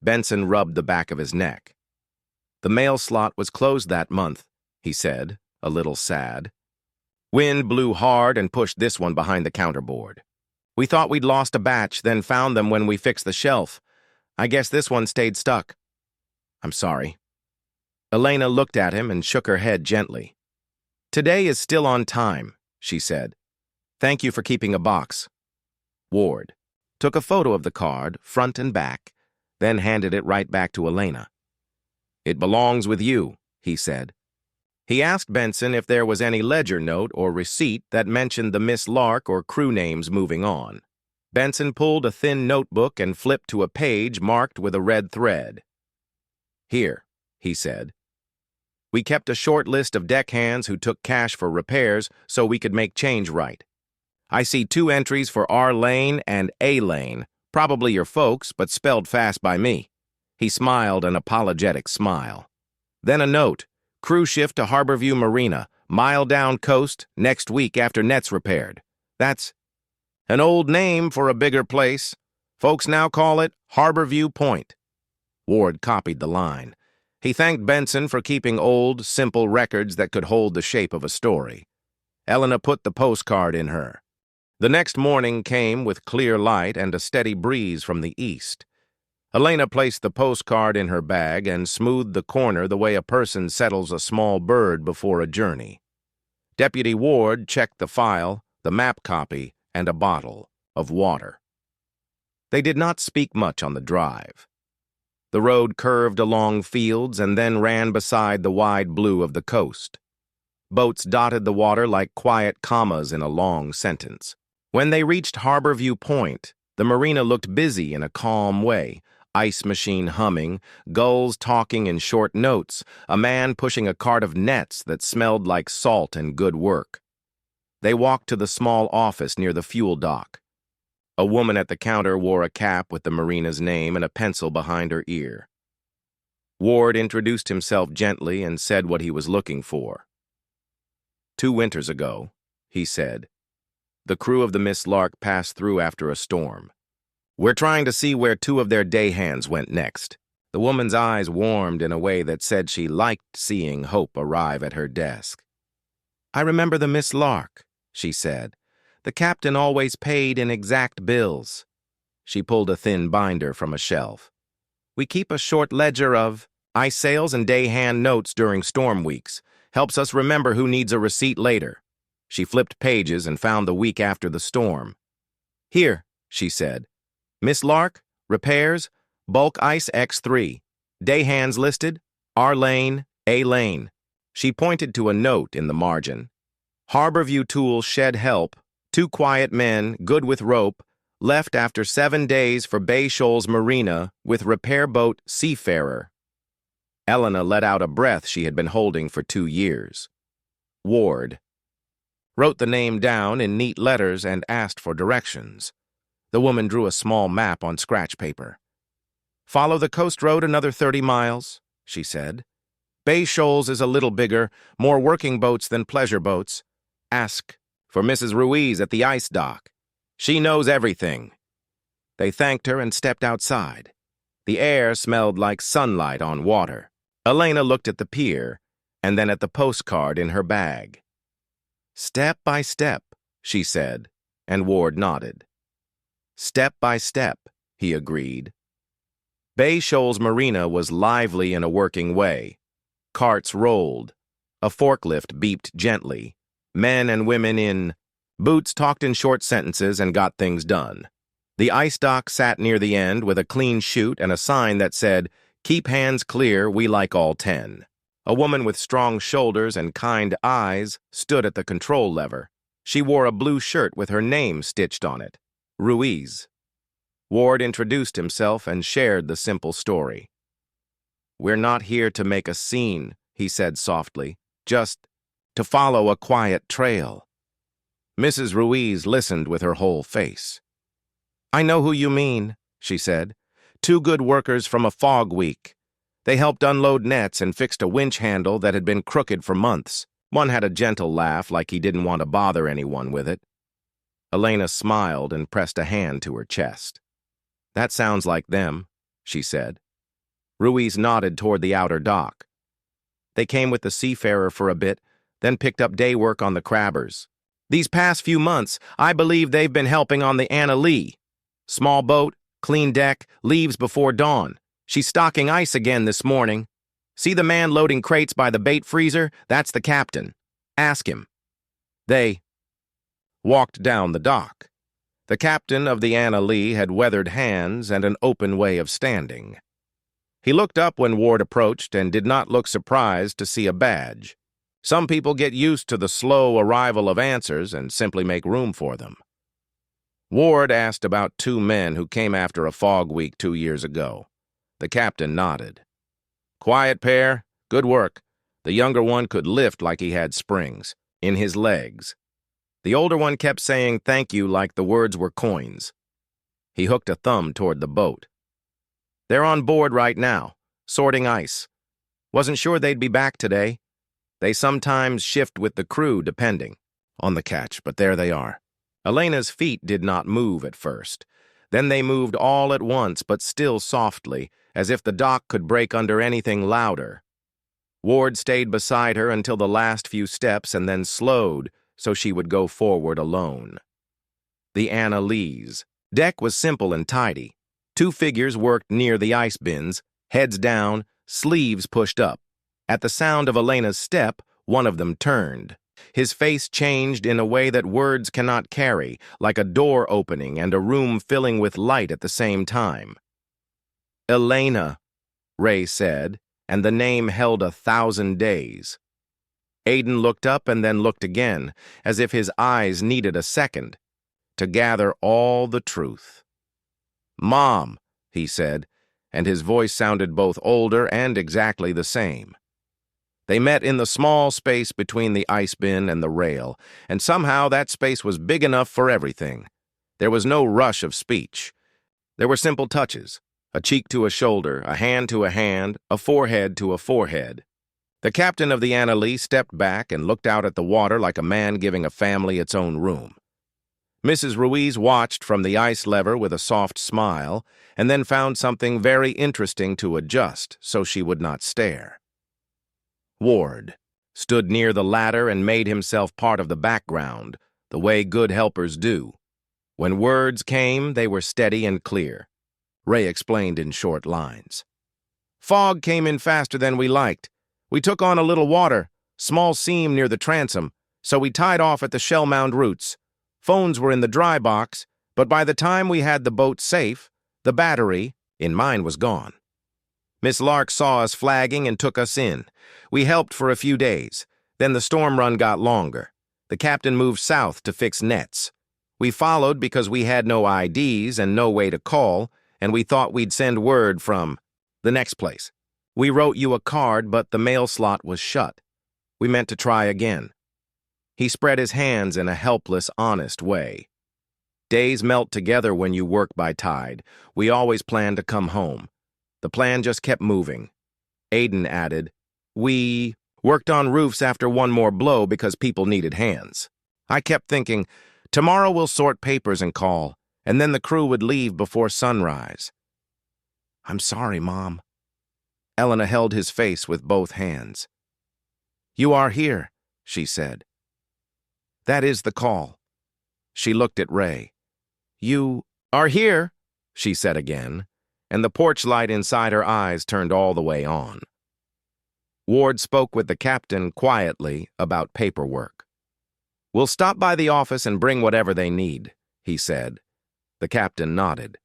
Benson rubbed the back of his neck. "The mail slot was closed that month," he said, a little sad. "Wind blew hard and pushed this one behind the counterboard. We thought we'd lost a batch, then found them when we fixed the shelf. I guess this one stayed stuck. I'm sorry." Elena looked at him and shook her head gently. "Today is still on time," she said. "Thank you for keeping a box." Ward took a photo of the card, front and back, then handed it right back to Elena. "It belongs with you," he said. He asked Benson if there was any ledger note or receipt that mentioned the Miss Lark or crew names moving on. Benson pulled a thin notebook and flipped to a page marked with a red thread. "Here," he said. "We kept a short list of deckhands who took cash for repairs so we could make change right. I see 2 entries for R Lane and A Lane, probably your folks, but spelled fast by me." He smiled an apologetic smile. Then a note: "Crew shift to Harborview Marina, mile down coast, next week after net's repaired." That's an old name for a bigger place. Folks now call it Harborview Point. Ward copied the line. He thanked Benson for keeping old, simple records that could hold the shape of a story. Elena put the postcard in her. The next morning came with clear light and a steady breeze from the east. Elena placed the postcard in her bag and smoothed the corner the way a person settles a small bird before a journey. Deputy Ward checked the file, the map copy, and a bottle of water. They did not speak much on the drive. The road curved along fields and then ran beside the wide blue of the coast. Boats dotted the water like quiet commas in a long sentence. When they reached Harborview Point, the marina looked busy in a calm way. Ice machine humming, gulls talking in short notes, a man pushing a cart of nets that smelled like salt and good work. They walked to the small office near the fuel dock. A woman at the counter wore a cap with the marina's name and a pencil behind her ear. Ward introduced himself gently and said what he was looking for. 2 winters ago, he said, the crew of the Miss Lark passed through after a storm. We're trying to see where 2 of their day hands went next. The woman's eyes warmed in a way that said she liked seeing hope arrive at her desk. I remember the Miss Lark, she said. The captain always paid in exact bills. She pulled a thin binder from a shelf. We keep a short ledger of ice sails and day hand notes during storm weeks. Helps us remember who needs a receipt later. She flipped pages and found the week after the storm. Here, she said. Miss Lark, repairs, bulk ice X3. Day hands listed, R Lane, A Lane. She pointed to a note in the margin. Harborview Tools shed help. 2 quiet men, good with rope, left after 7 days for Bay Shoals Marina with repair boat Seafarer. Elena let out a breath she had been holding for 2 years. Ward wrote the name down in neat letters and asked for directions. The woman drew a small map on scratch paper. Follow the coast road another 30 miles, she said. Bay Shoals is a little bigger, more working boats than pleasure boats. Ask for Mrs. Ruiz at the ice dock. She knows everything. They thanked her and stepped outside. The air smelled like sunlight on water. Elena looked at the pier and then at the postcard in her bag. Step by step, she said, and Ward nodded. Step by step, he agreed. Bay Shoals Marina was lively in a working way. Carts rolled. A forklift beeped gently. Men and women in boots talked in short sentences and got things done. The ice dock sat near the end with a clean chute and a sign that said, Keep hands clear, we like all 10. A woman with strong shoulders and kind eyes stood at the control lever. She wore a blue shirt with her name stitched on it. Ruiz. Ward introduced himself and shared the simple story. We're not here to make a scene, he said softly, just to follow a quiet trail. Mrs. Ruiz listened with her whole face. I know who you mean, she said. 2 good workers from a fog week. They helped unload nets and fixed a winch handle that had been crooked for months. One had a gentle laugh like he didn't want to bother anyone with it. Elena smiled and pressed a hand to her chest. That sounds like them, she said. Ruiz nodded toward the outer dock. They came with the seafarer for a bit, then picked up day work on the crabbers. These past few months, I believe they've been helping on the Anna Lee. Small boat, clean deck, leaves before dawn. She's stocking ice again this morning. See the man loading crates by the bait freezer? That's the captain. Ask him. They walked down the dock. The captain of the Anna Lee had weathered hands and an open way of standing. He looked up when Ward approached and did not look surprised to see a badge. Some people get used to the slow arrival of answers and simply make room for them. Ward asked about 2 men who came after a fog week 2 years ago. The captain nodded. Quiet pair, good work. The younger one could lift like he had springs in his legs. The older one kept saying thank you like the words were coins. He hooked a thumb toward the boat. They're on board right now, sorting ice. Wasn't sure they'd be back today. They sometimes shift with the crew depending on the catch, but there they are. Elena's feet did not move at first. Then they moved all at once, but still softly, as if the dock could break under anything louder. Ward stayed beside her until the last few steps and then slowed so she would go forward alone. The Anna Lee's deck was simple and tidy. 2 figures worked near the ice bins, heads down, sleeves pushed up. At the sound of Elena's step, one of them turned. His face changed in a way that words cannot carry, like a door opening and a room filling with light at the same time. Elena, Ray said, and the name held 1,000 days. Aiden looked up and then looked again, as if his eyes needed a second to gather all the truth. Mom, he said, and his voice sounded both older and exactly the same. They met in the small space between the ice bin and the rail, and somehow that space was big enough for everything. There was no rush of speech. There were simple touches, a cheek to a shoulder, a hand to a hand, a forehead to a forehead. The captain of the Anna Lee stepped back and looked out at the water like a man giving a family its own room. Mrs. Ruiz watched from the ice lever with a soft smile, and then found something very interesting to adjust so she would not stare. Ward stood near the ladder and made himself part of the background, the way good helpers do. When words came, they were steady and clear. Ray explained in short lines. Fog came in faster than we liked. We took on a little water, small seam near the transom, so we tied off at the shell mound roots. Phones were in the dry box, but by the time we had the boat safe, the battery in mine was gone. Miss Lark saw us flagging and took us in. We helped for a few days. Then the storm run got longer. The captain moved south to fix nets. We followed because we had no IDs and no way to call, and we thought we'd send word from the next place. We wrote you a card, but the mail slot was shut. We meant to try again. He spread his hands in a helpless, honest way. Days melt together when you work by tide. We always planned to come home. The plan just kept moving. Aiden added, we worked on roofs after one more blow because people needed hands. I kept thinking, tomorrow we'll sort papers and call, and then the crew would leave before sunrise. I'm sorry, Mom. Elena held his face with both hands. You are here, she said. That is the call. She looked at Ray. You are here, she said again, and the porch light inside her eyes turned all the way on. Ward spoke with the captain quietly about paperwork. We'll stop by the office and bring whatever they need, he said. The captain nodded.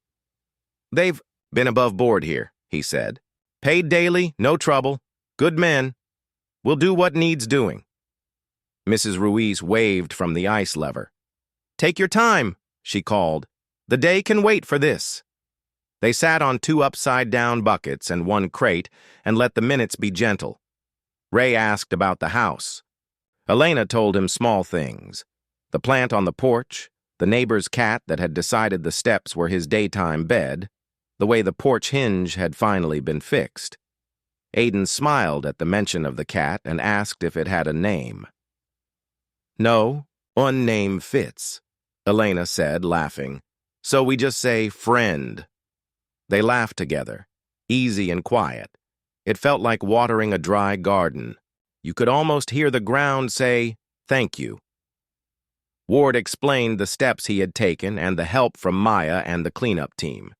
They've been above board here, he said. Paid daily, no trouble. Good men. We'll do what needs doing. Mrs. Ruiz waved from the ice lever. Take your time, she called. The day can wait for this. They sat on 2 upside-down buckets and 1 crate and let the minutes be gentle. Ray asked about the house. Elena told him small things. The plant on the porch, the neighbor's cat that had decided the steps were his daytime bed, the way the porch hinge had finally been fixed. Aiden smiled at the mention of the cat and asked if it had a name. "No, unname fits," Elena said, laughing. "So we just say friend." They laughed together, easy and quiet. It felt like watering a dry garden. You could almost hear the ground say, "Thank you." Ward explained the steps he had taken and the help from Maya and the cleanup team.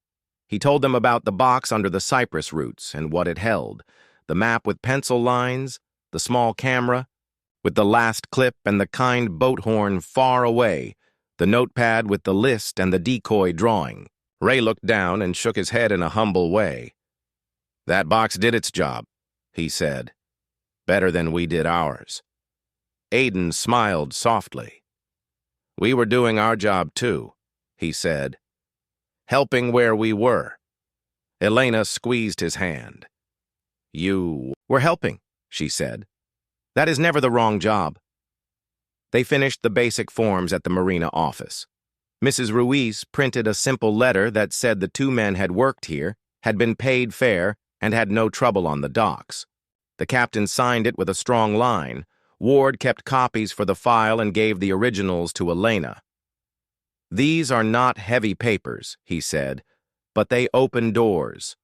He told them about the box under the cypress roots and what it held, the map with pencil lines, the small camera, with the last clip and the kind boat horn far away, the notepad with the list and the decoy drawing. Ray looked down and shook his head in a humble way. "That box did its job," he said. "Better than we did ours." Aiden smiled softly. "We were doing our job too," he said. "Helping where we were." Elena squeezed his hand. "You were helping," she said. "That is never the wrong job." They finished the basic forms at the marina office. Mrs. Ruiz printed a simple letter that said the two men had worked here, had been paid fair, and had no trouble on the docks. The captain signed it with a strong line. Ward kept copies for the file and gave the originals to Elena. "These are not heavy papers," he said, "but they open doors."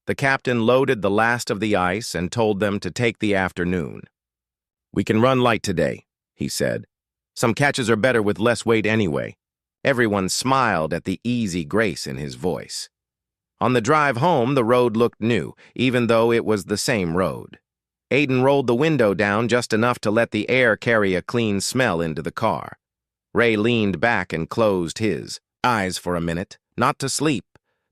The captain loaded the last of the ice and told them to take the afternoon. "We can run light today," he said. "Some catches are better with less weight anyway." Everyone smiled at the easy grace in his voice. On the drive home, the road looked new, even though it was the same road. Aiden rolled the window down just enough to let the air carry a clean smell into the car. Ray leaned back and closed his eyes for a minute, not to sleep,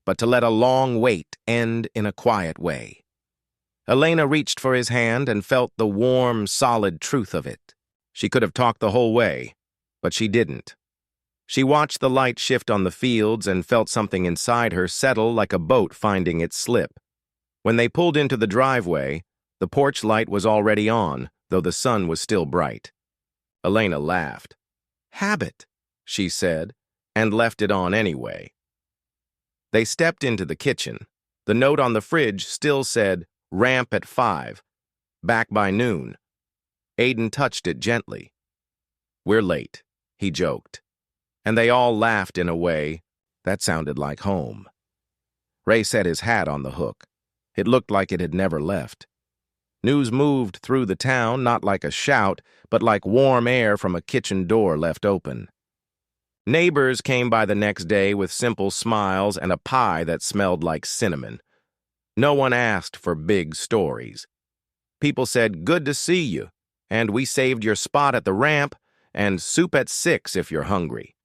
but to let a long wait end in a quiet way. Elena reached for his hand and felt the warm, solid truth of it. She could have talked the whole way, but she didn't. She watched the light shift on the fields and felt something inside her settle like a boat finding its slip. When they pulled into the driveway, the porch light was already on, though the sun was still bright. Elena laughed. "Habit," she said, and left it on anyway. They stepped into the kitchen. The note on the fridge still said, "Ramp at 5, back by noon." Aiden touched it gently. "We're late," he joked. And they all laughed in a way that sounded like home. Ray set his hat on the hook. It looked like it had never left. News moved through the town, not like a shout, but like warm air from a kitchen door left open. Neighbors came by the next day with simple smiles and a pie that smelled like cinnamon. No one asked for big stories. People said, "Good to see you," and "We saved your spot at the ramp," and "Soup at 6 if you're hungry."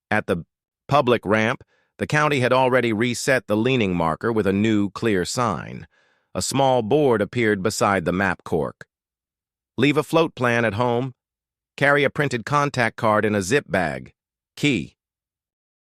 At the public ramp, the county had already reset the leaning marker with a new, clear sign. A small board appeared beside the map cork. "Leave a float plan at home. Carry a printed contact card in a zip bag. Key."